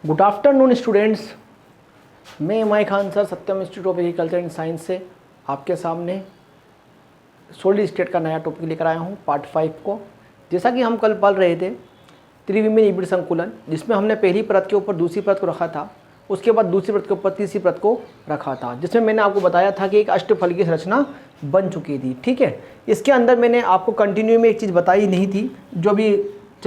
Good afternoon students, मैं MI. Khan sir Satyam institute of agriculture and science से आपके सामने सॉलिड स्टेट का नया टॉपिक लेकर आया हूँ, पार्ट 5 को। जैसा कि हम कल पढ़ रहे थे त्रिविमीय निबिड़ संकुलन, जिसमें हमने पहली परत के ऊपर दूसरी परत को रखा था, उसके बाद दूसरी परत के ऊपर तीसरी परत को रखा था, जिसमें मैंने आपको बताया था कि एक अष्टफलकीय संरचना बन चुकी थी। ठीक है, इसके अंदर मैंने आपको कंटिन्यू में एक चीज़ बताई नहीं थी, जो अभी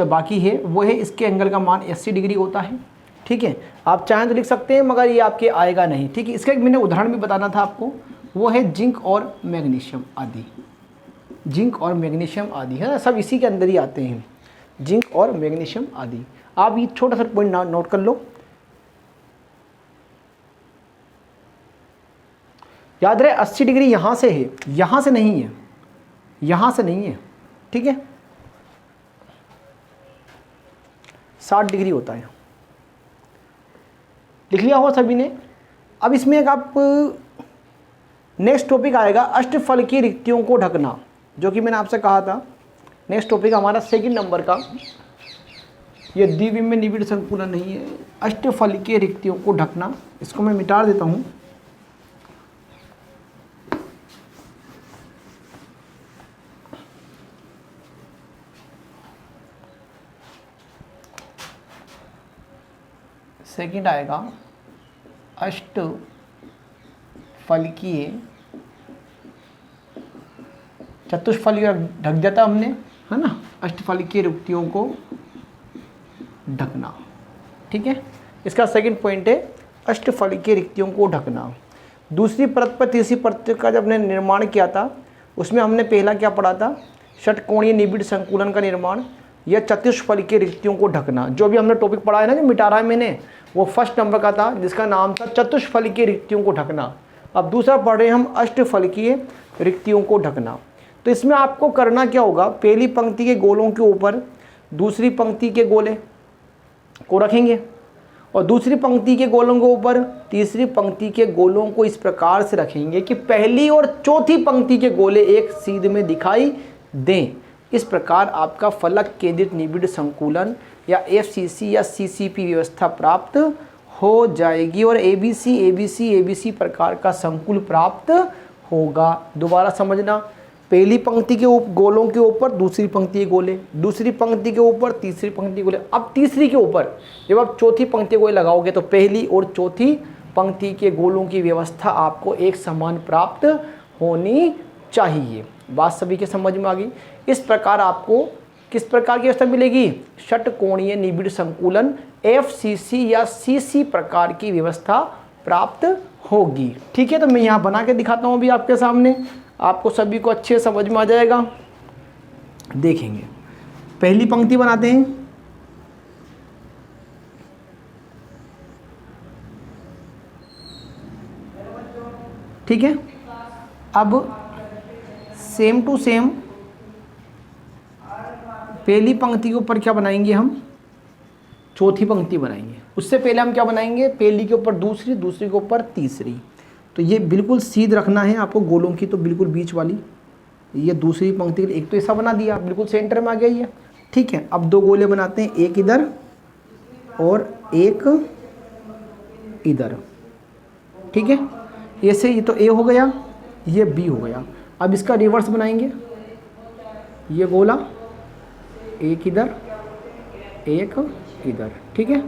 बाकी है वो है इसके एंगल का मान 80 डिग्री होता है। ठीक है, आप चाहें तो लिख सकते हैं, मगर ये आपके आएगा नहीं। ठीक है, इसका एक मैंने उदाहरण भी बताना था आपको, वो है जिंक और मैग्नीशियम आदि। जिंक और मैग्नीशियम आदि है ना, सब इसी के अंदर ही आते हैं, जिंक और मैग्नीशियम आदि। आप ये छोटा सा पॉइंट नोट कर लो, याद रहे 80 डिग्री यहाँ से है, यहाँ से नहीं है, यहाँ से नहीं है। ठीक है, 60 डिग्री होता है, लिख लिया हो सभी ने। अब इसमें एक आप नेक्स्ट टॉपिक आएगा अष्टफलकीय रिक्तियों को ढकना, जो कि मैंने आपसे कहा था नेक्स्ट टॉपिक हमारा सेकंड नंबर का। ये द्विविमीय निबिड़ संकुलन नहीं है, अष्टफलकीय रिक्तियों को ढकना। इसको मैं मिटा देता हूँ। सेकंड आएगा अष्टफलकीय, चतुष्फलकीय ढक जाता हमने, है ना, अष्टफलकीय रिक्तियों को ढकना। ठीक है, इसका सेकंड पॉइंट है अष्टफलकीय रिक्तियों को ढकना। दूसरी परत पर तीसरी परत का जब हमने निर्माण किया था, उसमें हमने पहला क्या पढ़ा था, षटकोणीय निबिड़ संकुलन का निर्माण या चतुष्फलकीय रिक्तियों को ढकना। जो भी हमने टॉपिक पढ़ा है ना, जो मिटा रहा है मैंने, वो फर्स्ट नंबर का था, जिसका नाम था चतुष्फलकीय रिक्तियों को ढकना। अब दूसरा पढ़ रहे हैं हम अष्टफलकीय रिक्तियों को ढकना। तो इसमें आपको करना क्या होगा, पहली पंक्ति के गोलों के ऊपर दूसरी पंक्ति के गोले को रखेंगे और दूसरी पंक्ति के गोलों के ऊपर तीसरी पंक्ति के गोलों को इस प्रकार से रखेंगे कि पहली और चौथी पंक्ति के गोले एक सीध में दिखाई दें। इस प्रकार आपका फलक केंद्रित निबिड़ संकुलन या FCC या CCP व्यवस्था प्राप्त हो जाएगी और ABC प्रकार का संकुल प्राप्त होगा। दोबारा समझना, पहली पंक्ति के गोलों के ऊपर दूसरी पंक्ति के गोले, दूसरी पंक्ति के ऊपर तीसरी पंक्ति के गोले। अब तीसरी के ऊपर जब आप चौथी पंक्ति के गोले लगाओगे तो पहली और चौथी पंक्ति के गोलों की व्यवस्था आपको एक समान प्राप्त होनी चाहिए। बात सभी के समझ में आ गई। इस प्रकार आपको किस प्रकार की व्यवस्था मिलेगी, षटकोणीय निबिड़ संकुलन FCC या CC प्रकार की व्यवस्था प्राप्त होगी। ठीक है, तो मैं यहाँ बना के दिखाता हूँ अभी आपके सामने, आपको सभी को अच्छे समझ में आ जाएगा। देखेंगे, पहली पंक्ति बनाते हैं, ठीक है। अब सेम टू सेम पहली पंक्ति के ऊपर क्या बनाएंगे हम, चौथी पंक्ति बनाएंगे। उससे पहले हम क्या बनाएंगे, पहली के ऊपर दूसरी, दूसरी के ऊपर तीसरी। तो ये बिल्कुल सीध रखना है आपको गोलों की, तो बिल्कुल बीच वाली ये दूसरी पंक्ति। एक तो ऐसा बना दिया, बिल्कुल सेंटर में आ गया ये। ठीक है, अब दो गोले बनाते हैं, एक इधर और एक इधर। ठीक है, ऐसे ये तो A हो गया, ये B हो गया। अब इसका रिवर्स बनाएंगे, ये गोला एक इधर एक इधर। ठीक है,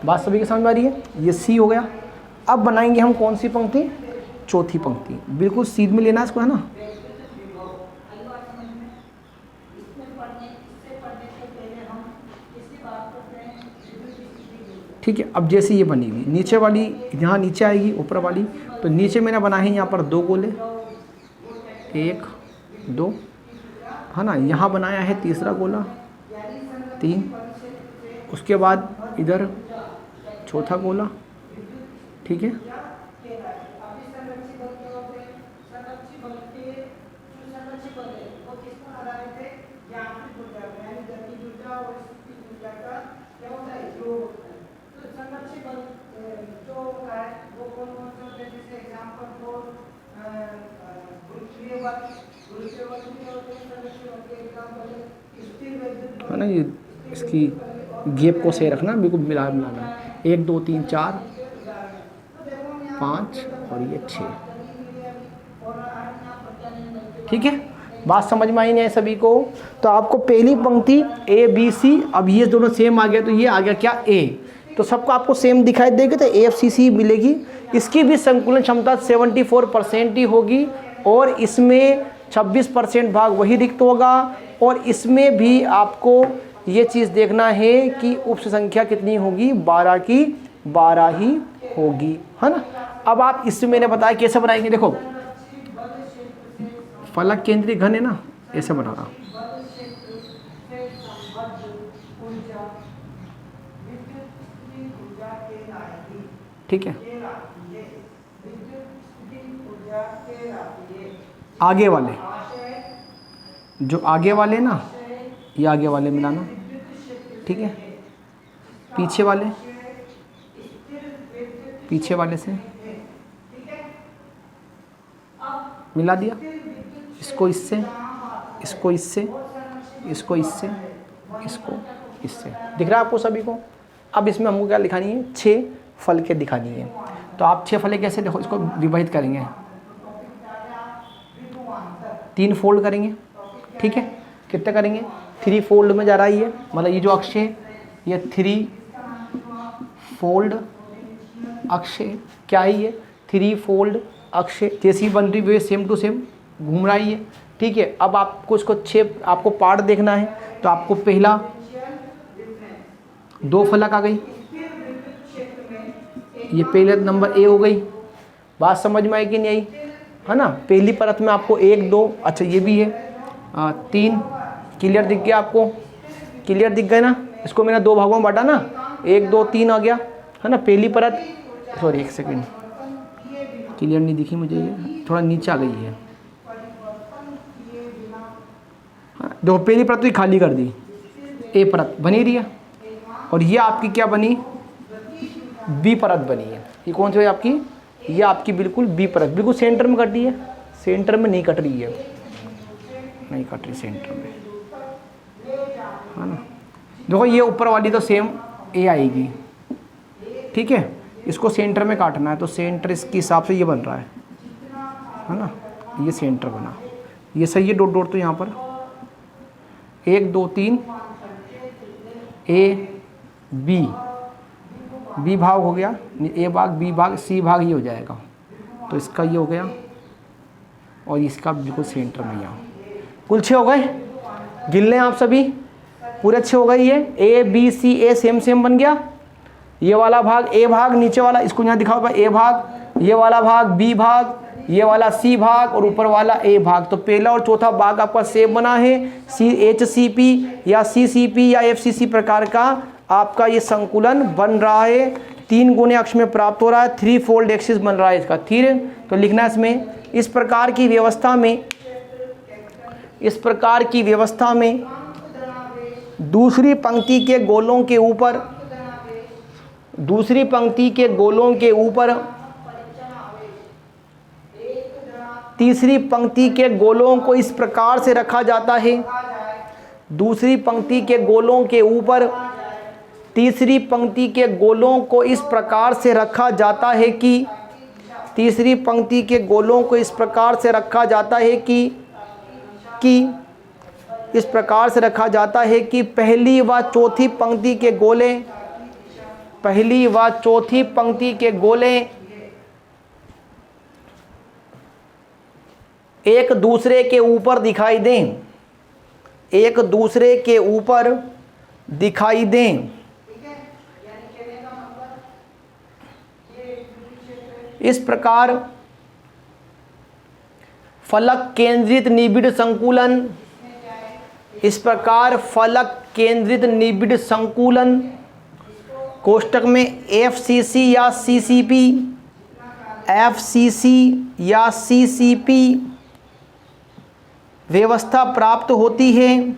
बात सभी के समझ में आ रही है। ये C हो गया। अब बनाएंगे हम कौन सी पंक्ति, चौथी पंक्ति। बिल्कुल सीध में लेना है इसको, है ना। ठीक है, अब जैसे ये बनेगी नीचे वाली, यहाँ नीचे आएगी ऊपर वाली, तो नीचे मैंने बनाए हैं यहाँ पर दो गोले, एक दो, है ना। यहाँ बनाया है तीसरा गोला, तीन, उसके बाद इधर चौथा गोला। ठीक है, है ना, ये इसकी गैप को सही रखना, बिल्कुल मिलाना। 1 2 3 4 5 और ये 6। ठीक है, बात समझ में आई नहीं है सभी को? तो आपको पहली पंक्ति ए बी सी, अब ये दोनों सेम आ गया तो ये आ गया क्या ए, तो सबको आपको सेम दिखाई देगी तो AFCC मिलेगी। इसकी भी संकुलन क्षमता 74% ही होगी और इसमें 26% भाग वही रिक्त होगा और इसमें भी आपको ये चीज़ देखना है कि उप संख्या कितनी होगी, 12 की 12 ही होगी, है ना। अब आप इसमें मैंने बताया कैसे बनाएंगे, देखो फलक केंद्रीय घन है ना, ऐसे बनाना। ठीक है, आगे वाले जो आगे वाले ना, ये आगे वाले मिलाना। ठीक है, पीछे वाले से मिला दिया, इसको इससे, इसको इससे, इसको इससे, इसको इससे। दिख रहा है आपको सभी को? अब इसमें हमको क्या लिखानी है, 6 फलकें दिखानी है। तो आप 6 फलकें कैसे, देखो इसको विभाजित करेंगे, 3 फोल्ड करेंगे। ठीक है, कितने करेंगे, 3 फोल्ड में जा रहा है ये, मतलब ये जो अक्ष है ये 3 फोल्ड अक्ष है। क्या है ये, 3 फोल्ड अक्ष, जैसी बन रही हुई सेम टू सेम घूम रहा है ये। ठीक है, अब आपको इसको 6 आपको पार्ट देखना है, तो आपको पहला 2 फलक आ गई, ये पहले नंबर ए हो गई। बात समझ में आई कि नहीं आई, है ना। पहली परत में आपको 1 2, अच्छा ये भी है 3, क्लियर दिख गया आपको, क्लियर दिख गया ना। इसको मैंने 2 भागों में बांटा ना, 1 2 3 आ गया, है ना। पहली परत, सॉरी 1 सेकेंड, क्लियर नहीं दिखी मुझे, ये थोड़ा नीचे आ गई है। देखो पहली परत तो खाली कर दी, ए परत बनी रही है और ये आपकी क्या बनी, बी परत बनी है। ये कौन सी है आपकी, ये आपकी बिल्कुल बी परत, बिल्कुल सेंटर में कट रही है, सेंटर में नहीं कट रही है, नहीं कट रही सेंटर में, है ना। देखो ये ऊपर वाली तो सेम ए आएगी। ठीक है, इसको सेंटर में काटना है तो सेंटर इसके हिसाब से ये बन रहा है ना, ये सेंटर बना, ये सही है। डॉट डॉट तो यहाँ पर 1 2 3 ए बी, बी भाग हो गया, ए भाग बी भाग सी भाग ये हो जाएगा, तो इसका ये हो गया और इसका बिल्कुल सेंटर में यहाँ। कुल 6 हो गए, गिन लें आप सभी, पूरे 6 हो गए। ये A B C A same बन गया, ये वाला भाग ए भाग, नीचे वाला इसको यहाँ दिखाओ ए भाग, ये वाला भाग बी भाग, ये वाला सी भाग और ऊपर वाला ए भाग। तो पहला और चौथा भाग आपका सेम बना है, HCP या CCP या FCC प्रकार का आपका ये संकुलन बन रहा है। 3 गुणे अक्ष में प्राप्त हो रहा है, 3 फोल्ड एक्सिस बन रहा है इसका। ठीक है, तो लिखना इसमें, इस प्रकार की व्यवस्था में दूसरी पंक्ति के गोलों के ऊपर तीसरी पंक्ति के गोलों को इस प्रकार से रखा जाता है, दूसरी पंक्ति के गोलों के ऊपर तीसरी पंक्ति के गोलों को इस प्रकार से रखा जाता है कि, तीसरी पंक्ति के गोलों को इस प्रकार से रखा जाता है कि इस प्रकार से रखा जाता है कि पहली व चौथी पंक्ति के गोले, पहली व चौथी पंक्ति के गोले एक दूसरे के ऊपर दिखाई दें, एक दूसरे के ऊपर दिखाई दें। इस प्रकार फलक केंद्रित निबिड़ संकुलन, इस प्रकार फलक केंद्रित निबिड़ संकुलन कोष्टक में FCC या CCP, FCC या CCP व्यवस्था प्राप्त होती है।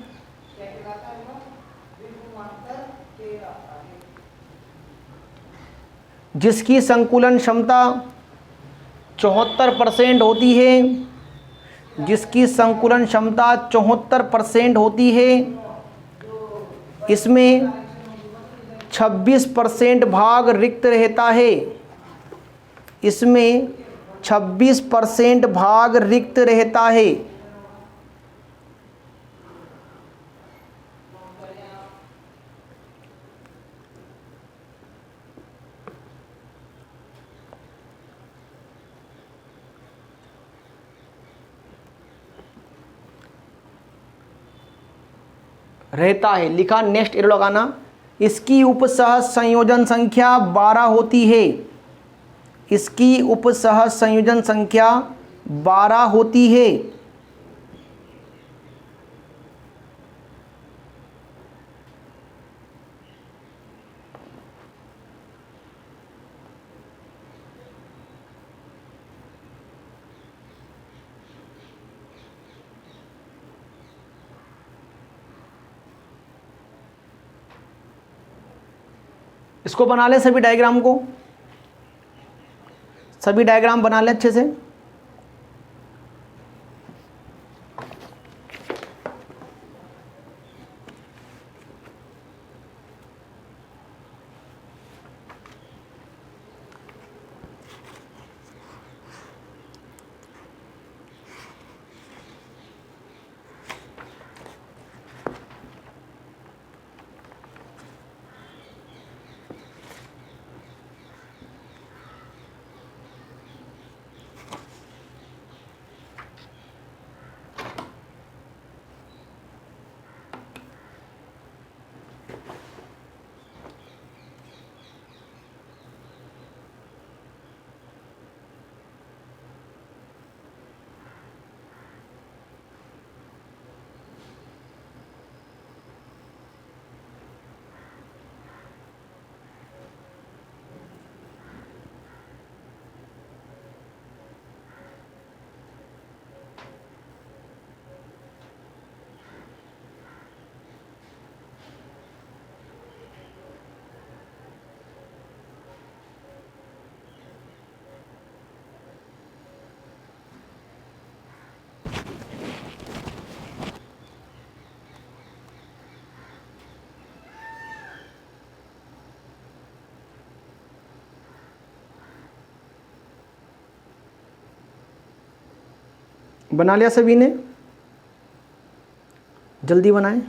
जिसकी संकुलन क्षमता 74% होती है, जिसकी संकुलन क्षमता 74% होती है। इसमें 26% भाग रिक्त रहता है, इसमें 26% भाग रिक्त रहता है। रहता है लिखा, नेक्स्ट एरो लगाना। इसकी उपसहज संयोजन संख्या 12 होती है, इसकी उपसहज संयोजन संख्या 12 होती है। इसको बना ले, सभी डायग्राम को, सभी डायग्राम बना ले अच्छे से। बना लिया सभी ने? जल्दी बनाएं।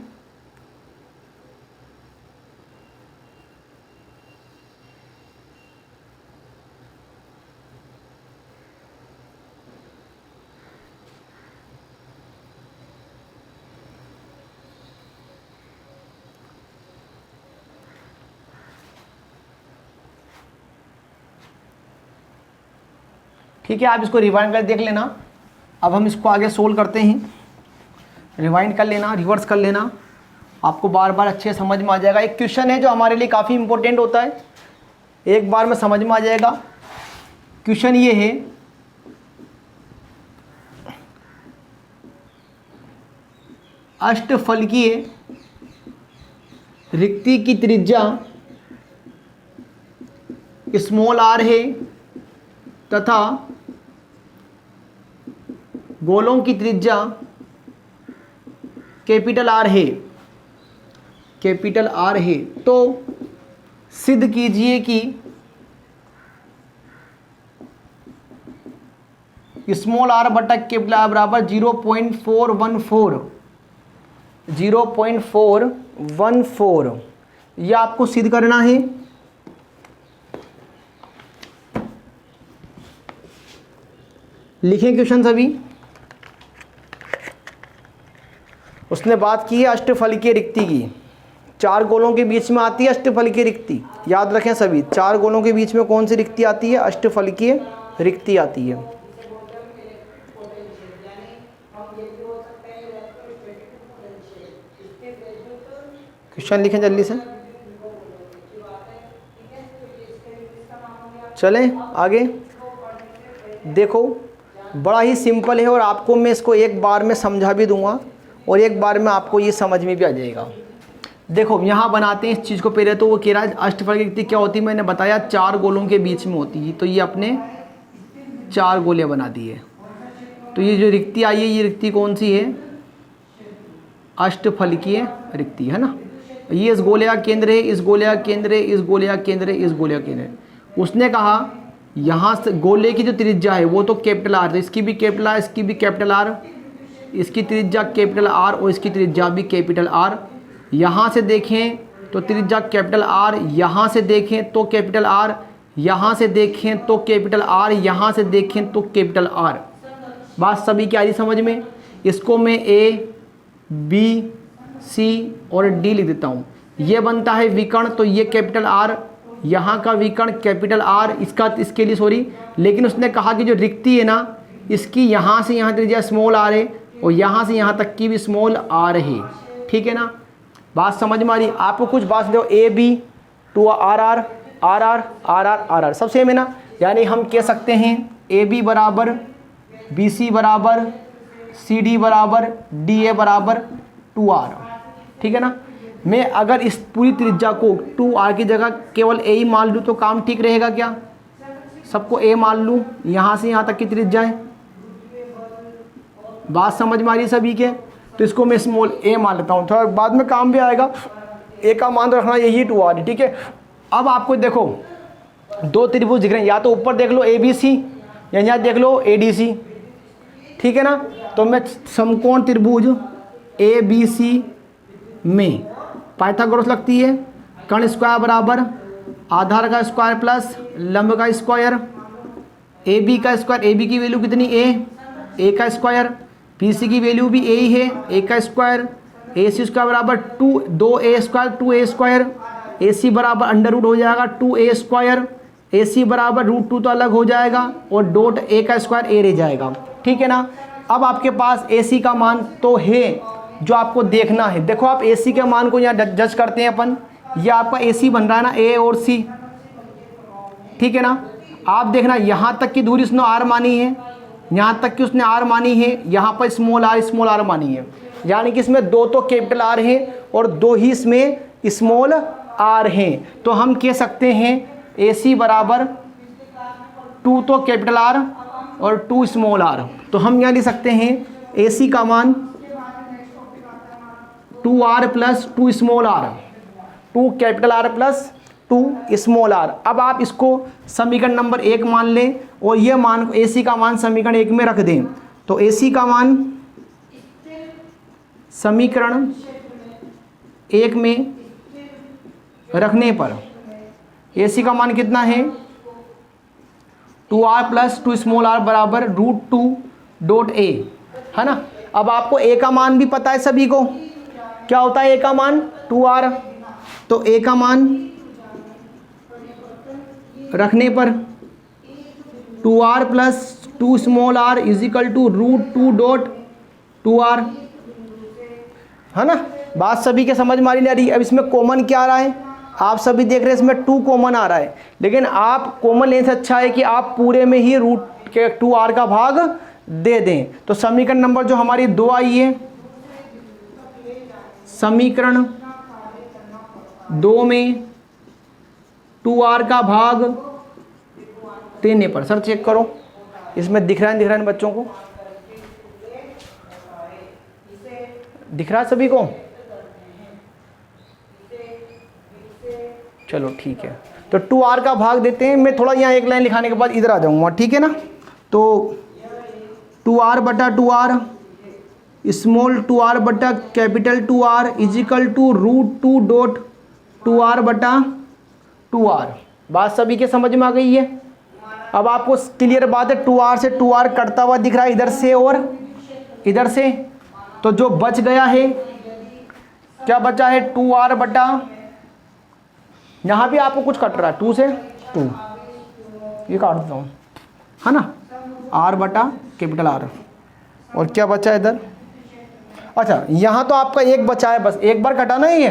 ठीक है, आप इसको रिवाइंड कर देख लेना। अब हम इसको आगे सोल्व करते हैं। रिवाइंड कर लेना, रिवर्स कर लेना, आपको बार बार अच्छे समझ में आ जाएगा। एक क्वेश्चन है जो हमारे लिए काफ़ी इंपॉर्टेंट होता है, एक बार में समझ में आ जाएगा। क्वेश्चन ये है, अष्टफलकीय रिक्ति की त्रिज्या स्मॉल आर है तथा गोलों की त्रिज्या कैपिटल आर है, कैपिटल आर है। तो सिद्ध कीजिए कि स्मॉल आर बटा कैपिटल आर बराबर 0.414, 0.414। यह आपको सिद्ध करना है। लिखें क्वेश्चन सभी। उसने बात की है अष्टफलकीय रिक्ति की, चार गोलों के बीच में आती है अष्टफलकीय रिक्ति। याद रखें सभी, चार गोलों के बीच में कौन सी रिक्ति आती है? अष्टफलकीय रिक्ति आती है। क्वेश्चन लिखें जल्दी से, चलें आगे। देखो बड़ा ही सिंपल है और आपको मैं इसको एक बार में समझा भी दूंगा और एक बार में आपको ये समझ में भी आ जाएगा। देखो यहाँ बनाते हैं इस चीज़ को। पहले तो वो कह रहा है अष्टफलकीय रिक्ति क्या होती है, मैंने बताया चार गोलों के बीच में होती है। तो ये अपने चार गोले बना दिए। तो ये जो रिक्ति आई है, ये रिक्ति कौन सी है? अष्टफलकीय रिक्ति है ना। ये इस गोले का केंद्र है, इस गोले का केंद्र है, इस गोले का केंद्र है, इस गोले का केंद्र है। उसने कहा यहाँ से गोले की जो त्रिज्या है वो तो कैपिटल आर, तो इसकी भी कैपिटल आर, इसकी भी कैपिटल आर, इसकी त्रिज्या कैपिटल आर और इसकी त्रिज्या भी कैपिटल आर। यहाँ से देखें तो त्रिज्या कैपिटल आर, यहाँ से देखें तो कैपिटल आर, यहाँ से देखें तो कैपिटल आर, यहाँ से देखें तो कैपिटल आर। बात सभी की आ रही समझ में? इसको मैं ए बी सी और डी लिख देता हूँ। ये बनता है विकर्ण, तो ये कैपिटल आर, यहाँ का विकर्ण कैपिटल आर, इसका इसके लिए सॉरी। लेकिन उसने कहा कि जो रिक्ति है ना, इसकी यहाँ से यहाँ त्रिज्या स्मॉल आर है और यहाँ से यहाँ तक की भी स्मॉल आर है। ठीक है ना, बात समझ में आ रही? आपको कुछ बात दो, A B two r r r r r r r r सब सेम है ना। यानी हम कह सकते हैं ए बी बराबर बी सी बराबर सी डी बराबर डी ए बराबर 2r। ठीक है ना। मैं अगर इस पूरी त्रिज्या को 2r की जगह केवल a ही मान लूँ तो काम ठीक रहेगा क्या? सबको a मान लूँ, यहाँ से यहाँ तक की त्रिज्या है। बात समझ में आ रही सभी के? तो इसको मैं स्मॉल a मान लेता हूँ, थोड़ा बाद में काम भी आएगा। a का मान तो रखना यही 2r। ठीक है। अब आपको देखो दो त्रिभुज दिख रहे हैं, या तो ऊपर देख लो ABC या यहाँ देख लो ADC। ठीक है ना। तो मैं समकोण त्रिभुज ABC में पाइथागोरस लगती है, कर्ण स्क्वायर बराबर आधार का स्क्वायर प्लस लंब का स्क्वायर, AB का स्क्वायर, AB की वैल्यू कितनी A का स्क्वायर, BC की वैल्यू भी A ही है, A का स्क्वायर, AC स्क्वायर बराबर 2A square 2A square, AC बराबर अंडर रूट हो जाएगा 2A स्क्वायर, AC बराबर √2 तो अलग हो जाएगा और डॉट A का स्क्वायर A रह जाएगा। ठीक है ना। अब आपके पास AC का मान तो है जो आपको देखना है। देखो आप AC के मान को यहाँ जज करते हैं अपन, ये आपका AC बन रहा है ना A और C। ठीक है ना। आप देखना यहाँ तक की दूरी उसने R मानी है, यहाँ तक की उसने R मानी है, यहाँ पर स्मॉल r मानी है। यानी कि इसमें दो तो कैपिटल R है और दो ही इसमें स्मॉल r हैं। तो हम कह सकते हैं AC बराबर 2 तो कैपिटल R और 2 स्मॉल r। तो हम यहाँ लिख सकते हैं AC का मान 2r plus 2 small r, 2 capital R plus 2 small r। अब आप इसको समीकरण नंबर 1 मान लें और ये मान AC का मान समीकरण 1 में रख दें। तो AC का मान समीकरण 1 में रखने पर AC का मान कितना है 2r प्लस 2 स्मॉल r बराबर √2 डॉट A, है ना। अब आपको A का मान भी पता है सभी को, क्या होता है A का मान 2r। तो A का मान रखने पर 2r plus 2 small r is equal to √2 dot 2r, है ना। बात सभी के समझ में आ रही है। अब इसमें कॉमन क्या आ रहा है, आप सभी देख रहे हैं इसमें 2 कॉमन आ रहा है, लेकिन आप कॉमन लेने से अच्छा है कि आप पूरे में ही रूट के 2r का भाग दे दें। तो समीकरण नंबर जो हमारी 2 आई है, समीकरण 2 में 2r का भाग देने पर, सर चेक करो इसमें दिख रहा है बच्चों को, दिख रहा है सभी को? चलो ठीक है। तो 2r का भाग देते हैं। मैं थोड़ा यहाँ एक लाइन लिखाने के बाद इधर आ जाऊंगा, ठीक है ना। तो 2r बटा 2r स्मॉल 2r बटा capital 2r is equal to √2 dot 2r बटा 2r। बात सभी के समझ में आ गई है। अब आपको क्लियर बात है, 2r से 2r कटता हुआ दिख रहा है इधर से और इधर से। तो जो बच गया है, क्या बचा है 2r बटा, यहाँ भी आपको कुछ कट रहा है 2 से 2, ये काट देता हूँ, है ना, r बटा कैपिटल R। और क्या बचा है इधर, अच्छा यहाँ तो आपका एक बचा है, बस एक बार कटा ना ये।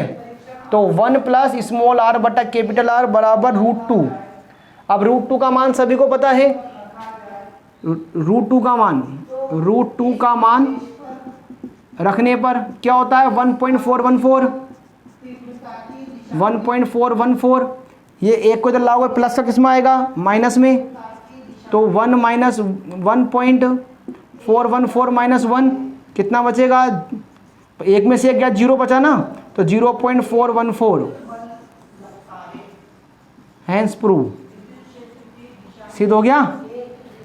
तो 1 प्लस स्मॉल r बटा कैपिटल R बराबर √2। अब √2 का मान सभी को पता है, √2 का मान रखने पर क्या होता है 1.414। ये एक को इधर लाओगे प्लस का किसमें आएगा, माइनस में। तो 1 माइनस 1.414 माइनस 1 कितना बचेगा, एक में से एक गया 0 बचा ना, तो 0.414 हैंस प्रूव सिद्ध हो गया।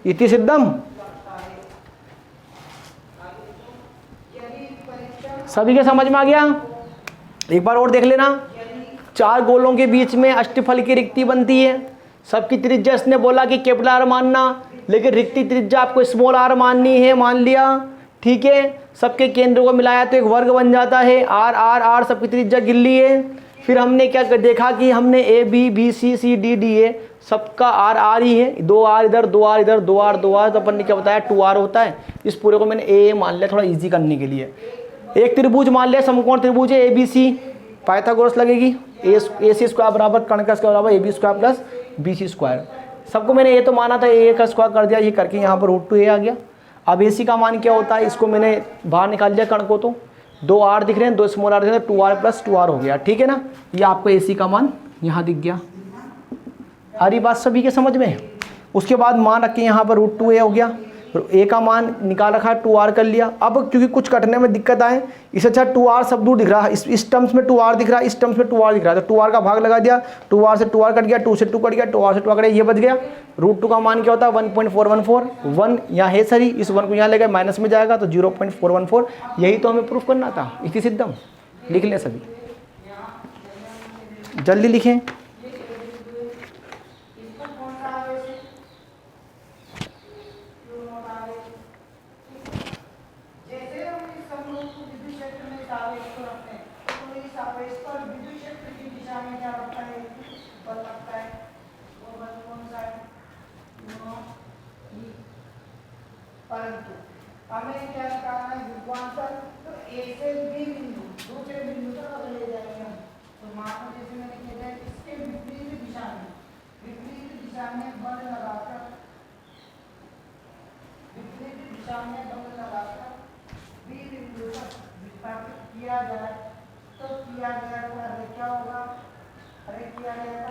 इति सिद्धम। सभी के समझ में आ गया। एक बार और देख लेना। चार गोलों के बीच में अष्टफल की रिक्ति बनती है। सबकी त्रिज्या इसने बोला कि कैपिटल आर मानना, लेकिन रिक्ति त्रिज्या आपको स्मॉल आर माननी है, मान लिया, ठीक है। सबके केंद्र को मिलाया तो एक वर्ग बन जाता है। आर आर आर सबकी त्रिज्या गिन ली है। फिर हमने क्या देखा कि हमने A B B C C D D A सबका आर आर ही है। 2 आर इधर, 2 आर इधर, 2 आर 2 आर, तो अपन ने क्या बताया 2 आर होता है। इस पूरे को मैंने ए मान लिया थोड़ा इजी करने के लिए। एक त्रिभुज मान लिया, समकोण त्रिभुज है ए बी सी, पाइथागोरस लगेगी। ए सी स्क्वायर बराबर कर्ण का स्क्वायर बराबर A B square plus B C square. सबको मैंने ए तो माना था, ए का स्क्वायर कर दिया, ये करके यहाँ पर √2a आ गया। अब ए सी का मान क्या होता है, इसको मैंने बाहर निकाल दिया कर्ण को, तो 2 आर दिख रहे हैं, 2 स्मॉल आर दिख रहे हैं, 2 आर प्लस 2 आर हो गया, ठीक है ना। ये आपको ए सी का मान यहाँ दिख गया। आ रही बात सभी के समझ में। उसके बाद मान रख के यहाँ पर √2a हो गया। ए का मान निकाल रखा है, 2 आर कर लिया। अब क्योंकि कुछ कटने में दिक्कत आए, इससे अच्छा 2 आर सब दूर दिख रहा है, इस टर्म्स में 2 आर दिख रहा है, इस टर्म्स में 2 आर दिख रहा है, तो 2 आर का भाग लगा दिया, 2 आर से 2 आर कट गया, 2 से 2 कट गया, 2 आर से 2 आर कट गया, ये बच गया। √2 का मान क्या होता है 1.414, 1 यहाँ है सही, इस 1 को यहाँ ले गए माइनस में जाएगा तो 0.414। यही तो हमें प्रूफ करना था। इसी सिद्धम लिख लें सभी, जल्दी लिखें। परंतु हमें क्या निकालना है विद्वांतर, तो ए से बी बिंदु दूसरे बिंदु तक अगर ले जाएंगे हम, तो मान लो जैसे मैंने किया है इसके विपरीत दिशा में बल लगाकर, विपरीत दिशा में बल लगाकर बी बिंदु तक विस्थापित किया जाए, तो किया गया तो क्या होगा,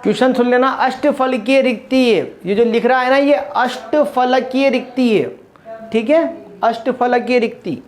क्वेश्चन सुन लेना। अष्टफलकीय रिक्ति है, ये जो लिख रहा है ना ये अष्टफलकीय रिक्ति है, ठीक है, अष्टफलकीय रिक्ति।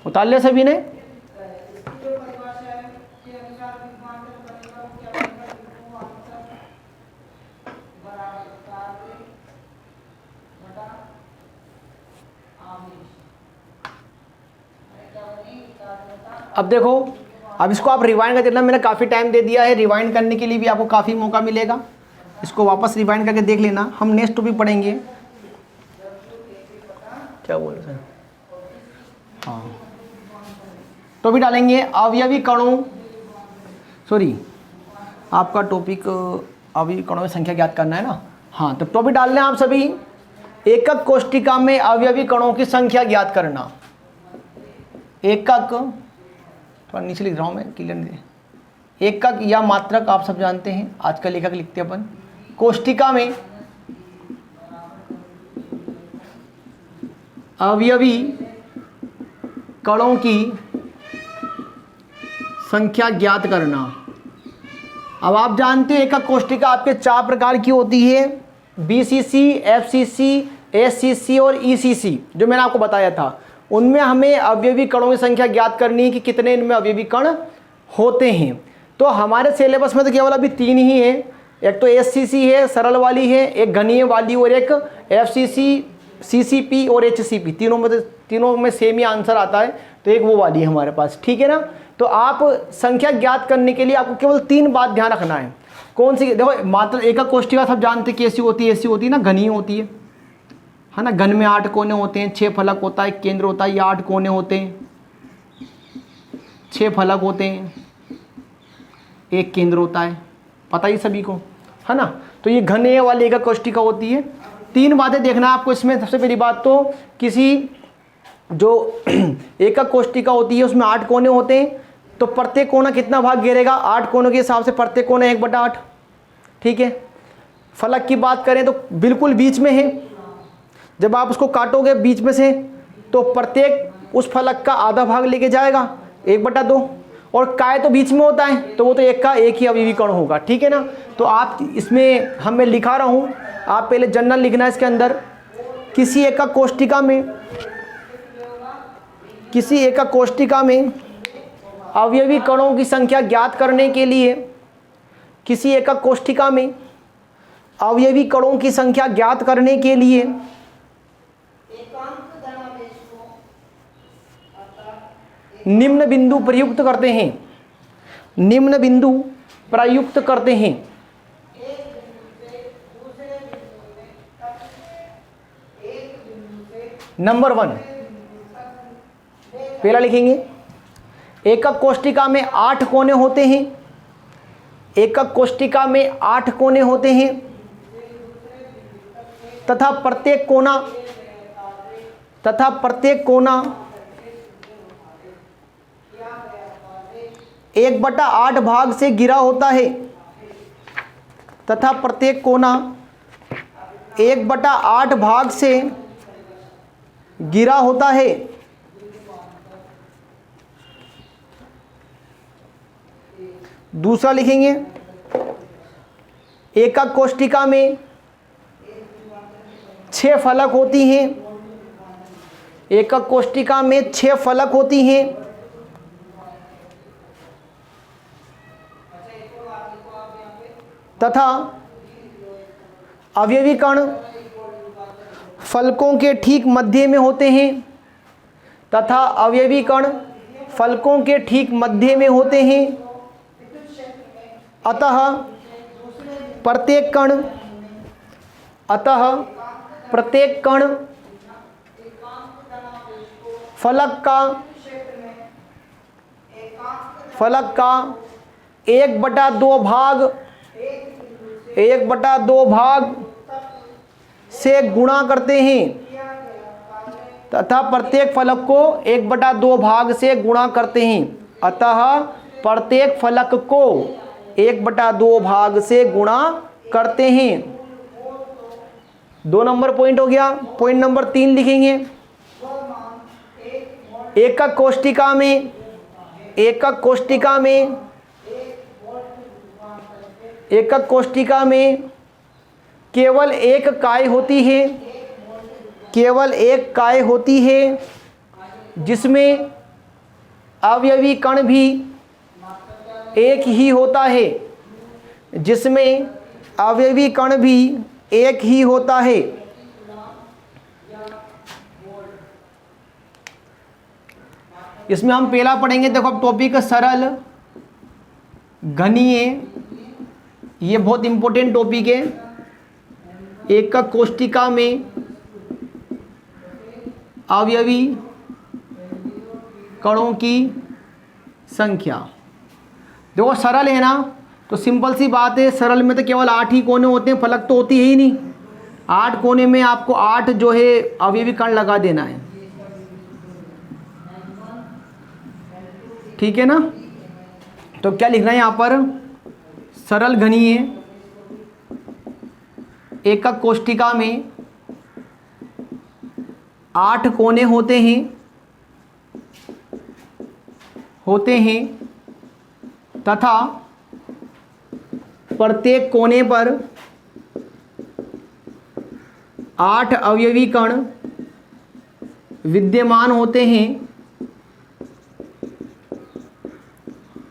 उतार लिया सभी ने। अब देखो, अब इसको आप रिवाइंड कर देना। मैंने काफ़ी टाइम दे दिया है, रिवाइंड करने के लिए भी आपको काफ़ी मौका मिलेगा। इसको वापस रिवाइंड करके देख लेना। हम नेक्स्ट टॉपिक पढ़ेंगे, क्या बोल रहे हैं, हाँ टॉपिक डालेंगे अवयवी कणों, सॉरी आपका टॉपिक अवयवी कणों की संख्या ज्ञात करना है ना। हाँ तो टॉपिक डालने आप सभी, एकक कोष्टिका में अवयवी कणों की संख्या ज्ञात करना। एकक, थोड़ा नीचे लिख रहा हूँ मैं, क्लियर नहीं। एकक या मात्रक आप सब जानते हैं, आजकल एकक लिखते हैं अपन। कोष्टिका में अवयवी कणों की संख्या ज्ञात करना। अब आप जानते हैं एकक कोष्टिका आपके 4 प्रकार की होती है, BCC, FCC, SCC और ECC, जो मैंने आपको बताया था। उनमें हमें अवयवी कणों की संख्या ज्ञात करनी है कि कितने इनमें अवयवी कण होते हैं। तो हमारे सिलेबस में तो केवल अभी 3 ही है, एक तो SCC है सरल वाली है, एक घनीय वाली, और एक FCC, CCP और HCP। तीनों में सेम ही आंसर आता है, तो एक वो वाली है हमारे पास, ठीक है ना। तो आप संख्या ज्ञात करने के लिए आपको केवल 3 बात ध्यान रखना है। कौन सी, देखो मात्र एकक कोष्टिका सब जानते हैं कैसी होती है, ऐसी होती है ना, घनीय होती है ना। घन में 8 कोने होते हैं, 6 फलक होता है, केंद्र होता है, ये 8 कोने होते हैं, 6 फलक होते हैं, एक केंद्र होता है, पता ही सभी को है ना। तो ये घने वाली एकक कोष्टिका होती है। 3 बातें देखना आपको इसमें। सबसे पहली बात तो किसी जो एकक कोष्टिका होती है उसमें 8 कोने होते हैं, तो प्रत्येक कोना कितना भाग घेरेगा? 8 कोनों के हिसाब से प्रत्येक कोना 1/8। ठीक है। फलक की बात करें तो बिल्कुल बीच में है, जब आप उसको काटोगे बीच में से तो प्रत्येक उस फलक का आधा भाग लेके जाएगा 1/2। और काय तो बीच में होता है, तो वो तो एक का एक ही अवयवी कण होगा। ठीक है ना। तो आप इसमें मैं लिखा रहा हूँ, आप पहले जनरल लिखना है इसके अंदर। किसी एकक कोष्टिका में अवयवी कणों की संख्या ज्ञात करने के लिए, किसी एकक कोष्टिका में अवयवी कणों की संख्या ज्ञात करने के लिए निम्न बिंदु प्रयुक्त करते हैं। निम्न बिंदु प्रयुक्त करते हैं। नंबर 1 पहला लिखेंगे, एकक कोष्टिका में 8 कोने होते हैं। एकक कोष्टिका में 8 कोने होते हैं तथा प्रत्येक कोना 1/8 भाग से घिरा होता है। तथा प्रत्येक कोना 1/8 भाग से घिरा होता है। दूसरा लिखेंगे, एकक कोष्टिका में 6 फलक होती हैं। एकक कोष्टिका में 6 फलक होती हैं तथा अवयवी कण फलकों के ठीक मध्य में होते हैं। तथा अवयवी कण फलकों के ठीक मध्य में होते हैं। अतः प्रत्येक कण फलक का 1/2 भाग से गुणा करते हैं। तथा प्रत्येक फलक को 1/2 भाग से गुणा करते हैं। अतः प्रत्येक फलक को 1/2 भाग से गुणा करते हैं। 2 नंबर पॉइंट हो गया। पॉइंट नंबर 3 लिखेंगे, एकक कोष्टिका में केवल एक काय होती है, जिसमें अवयवी कण भी एक ही होता है। इसमें हम पहला पढ़ेंगे। देखो अब टॉपिक सरल घनीय, ये बहुत इंपॉर्टेंट टॉपिक है। एकक कोष्टिका में अवयवी कणों की संख्या। देखो सरल है ना, तो सिंपल सी बात है, सरल में तो केवल 8 ही कोने होते हैं, फलक तो होती है ही नहीं। 8 कोने में आपको 8 जो है अवयवी कण लगा देना है। ठीक है ना। तो क्या लिखना है यहाँ पर, सरल घनीय एकक कोष्टिका में 8 कोने होते हैं तथा प्रत्येक कोने पर 8 अवयवी कण विद्यमान होते हैं,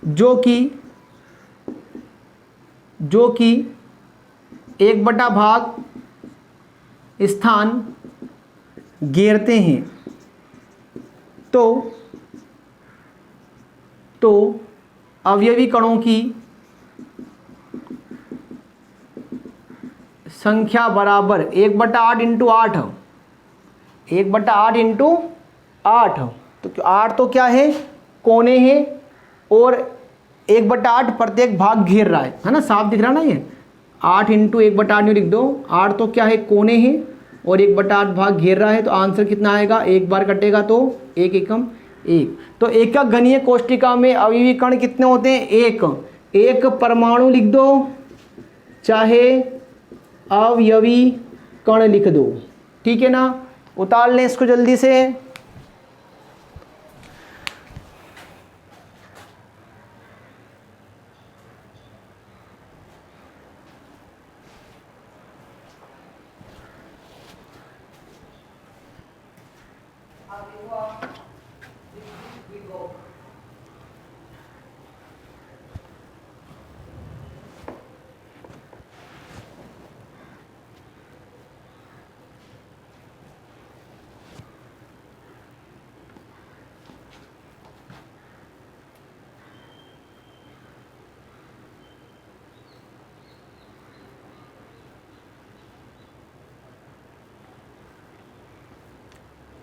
जो कि 1/भाग स्थान घेरते हैं। तो अवयवी कणों की संख्या बराबर 1/8 इंटू 8। 1/8 इंटू 8, तो 8 तो क्या है, कोने हैं, और 1/8 प्रत्येक भाग घेर रहा है ना, साफ दिख रहा ना ये। 8 इंटू 1/8 लिख दो। 8 तो क्या है, कोने हैं, और 1/8 भाग घेर रहा है, तो आंसर कितना आएगा, एक बार कटेगा तो 1 एकम 1। तो एकक घनीय कोष्टिका में अवयवी कण कितने होते हैं, एक परमाणु लिख दो, चाहे अवयवी कण लिख दो, ठीक है ना। उतार लें इसको जल्दी से।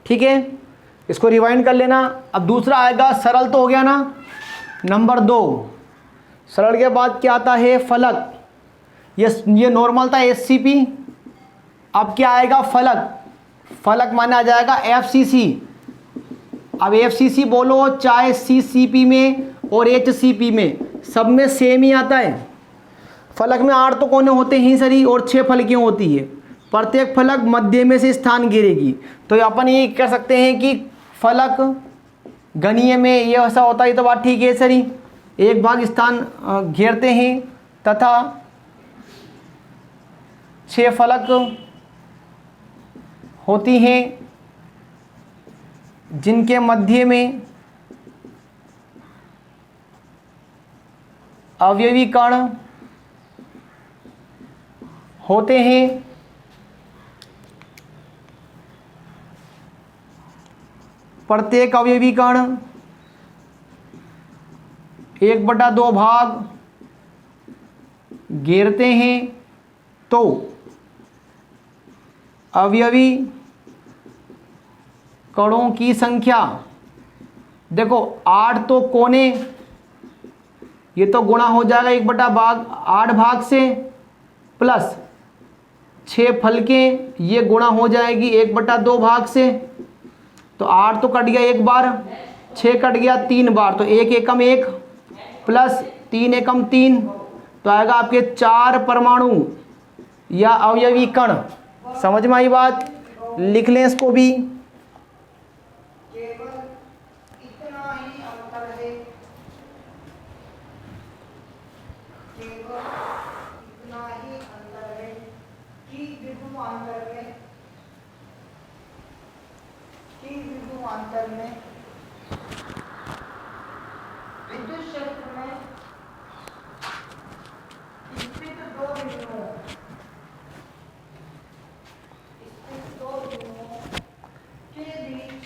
ठीक है, इसको रिवाइंड कर लेना। अब दूसरा आएगा, सरल तो हो गया ना। नंबर 2, सरल के बाद क्या आता है, फलक। ये नॉर्मल था SCP, अब क्या आएगा, फलक। फलक माने आ जाएगा FCC। अब FCC बोलो चाहे CCP में और HCP में, सब में सेम ही आता है। फलक में 8 तो कोने होते हैं सरी, और 6 फलकियाँ होती है, प्रत्येक फलक मध्य में से स्थान घेरेगी। तो अपन ये कह सकते हैं कि फलक घनीय में ये ऐसा होता है, तो बात ठीक है सरी, एक भाग स्थान घेरते हैं तथा 6 फलक होती हैं जिनके मध्य में अवयवी कण होते हैं। प्रत्येक अवयवी कण 1/2 भाग घेरते हैं। तो अवयवी कणों की संख्या, देखो 8 तो कोने, ये तो गुणा हो जाएगा 1/8 भाग से, प्लस 6 फलकें, ये गुणा हो जाएगी 1/2 भाग से। तो 8 तो कट गया एक बार, 6 कट गया 3 बार, तो 1 एकम 1 प्लस 3 एकम 3, तो आएगा आपके 4 परमाणु या अवयवी कण। समझ में आई बात, लिख लें इसको भी। केवल इतना ही अंतर है, केवल इतना ही अंतर है कि विभवांतर में विद्युत क्षेत्र में स्थित दो बिंदुओं के बीच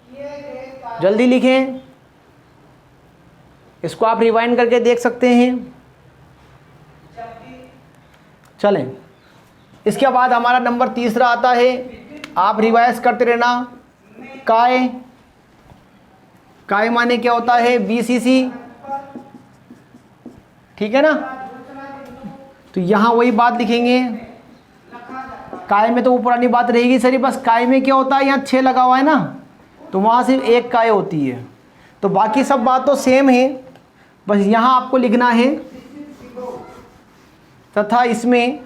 किए गए कार्य, जल्दी लिखें, इसको आप रिवाइंड करके देख सकते हैं। चलें, इसके बाद हमारा नंबर 3 आता है, आप रिवाइज करते रहना। काय माने क्या होता है, BCC, ठीक है ना। तो यहाँ वही बात लिखेंगे, काय में तो वो पुरानी बात रहेगी सर, बस काय में क्या होता है, यहाँ 6 लगा हुआ है ना, तो वहाँ सिर्फ 1 काय होती है। तो बाकी सब बात तो सेम है, बस यहाँ आपको लिखना है तथा इसमें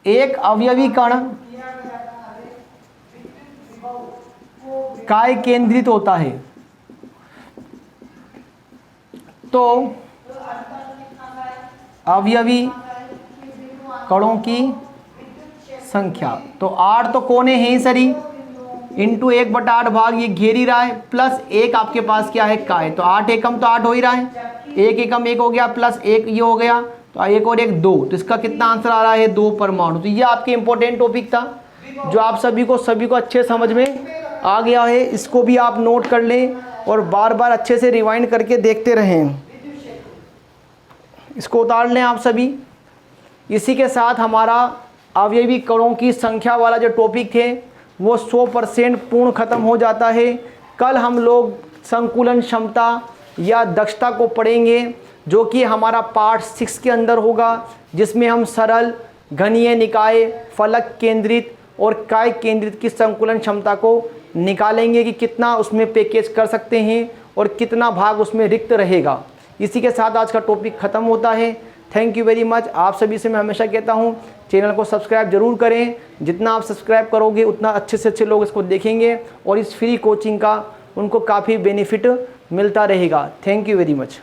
एक अवयवी कण काय केंद्रित होता है। तो अवयवी कणों की संख्या, तो 8 तो कोने हैं ही सरी, इंटू 1/8 भाग ये घेर ही रहा है, प्लस 1 आपके पास क्या है, काय। तो 8 एकम तो 8 हो ही रहा है, 1 एकम 1 हो गया, प्लस 1 ये हो गया, तो 1 और 1 2, तो इसका कितना आंसर आ रहा है, 2 परमाणु। तो ये आपके इंपॉर्टेंट टॉपिक था जो आप सभी को अच्छे समझ में आ गया है। इसको भी आप नोट कर लें और बार बार अच्छे से रिवाइंड करके देखते रहें। इसको उतार लें आप सभी। इसी के साथ हमारा अवयवी कणों की संख्या वाला जो टॉपिक है वो 100% पूर्ण खत्म हो जाता है। कल हम लोग संकुलन क्षमता या दक्षता को पढ़ेंगे, जो कि हमारा पार्ट 6 के अंदर होगा, जिसमें हम सरल, घनीय निकाय, फलक केंद्रित और काय केंद्रित की संकुलन क्षमता को निकालेंगे कि कितना उसमें पैकेज कर सकते हैं और कितना भाग उसमें रिक्त रहेगा। इसी के साथ आज का टॉपिक ख़त्म होता है। Thank you very much. आप सभी से मैं हमेशा कहता हूँ चैनल को सब्सक्राइब जरूर करें। जितना आप सब्सक्राइब करोगे उतना अच्छे से अच्छे लोग इसको देखेंगे और इस फ्री कोचिंग का उनको काफ़ी बेनिफिट मिलता रहेगा। Thank you very much.